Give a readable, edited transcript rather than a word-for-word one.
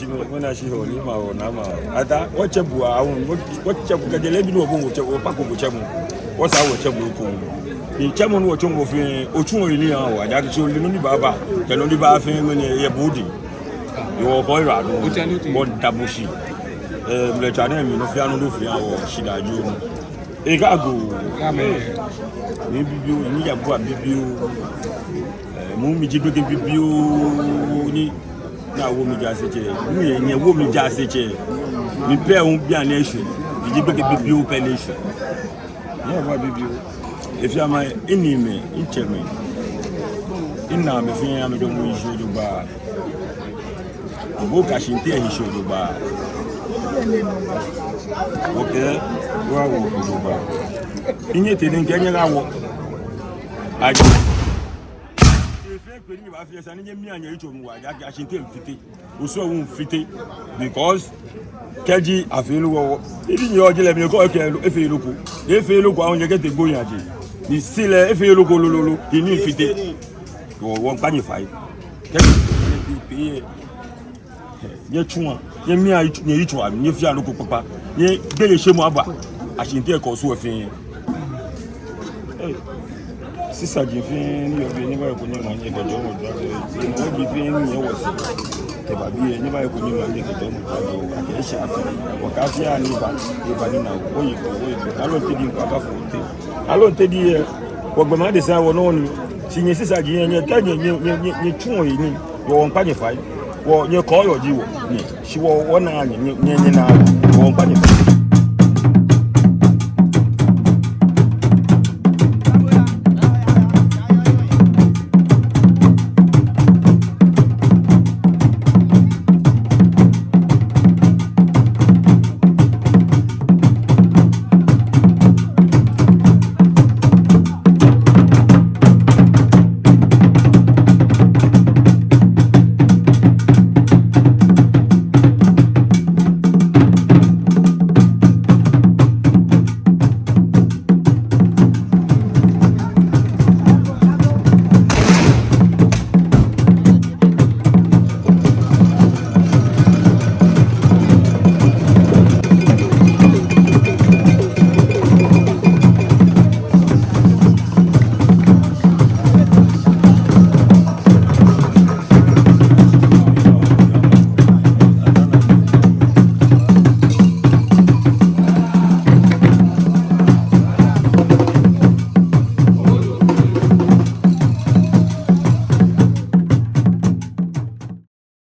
when I see her, Lima or Nama, Ada, what chabu, what chabu, the lady of Paco Chamu, what's our chabu? The chairman was Chum of Ochun, I actually Luni Baba, can only buy a family a body. You are boy, what Tabushi, the Channel, Fiano Lufia or Shida June. Egago, maybe you need a boy, Mummy Jibu, na woman just say, me woman just say, me pay won't be a nation. Did you make a big nation? Yeah, what did you? If you are my enemy, in me. In now, if I am going to show you bar. The book I should tell you show you bar. Okay, go out to bar. In it, in Kenya, I walk. Because Keji available even your let me go if you look on you get the boyaji. The still if you look lulu, he need fit or one panify. Ye chuma, ye me each one, if you look papa, ye get a shame about. I should take also a thing. Sister Jiffin, you have never put your money at the door. You know, between you was the baby, never put your money at the door. I can't share or Katia and Ivan. I don't think you are for I don't tell you what my mother said. On senior sister, you tell you two in your own panify. Or you call your Jew. She wore 1 hour, you won't panify.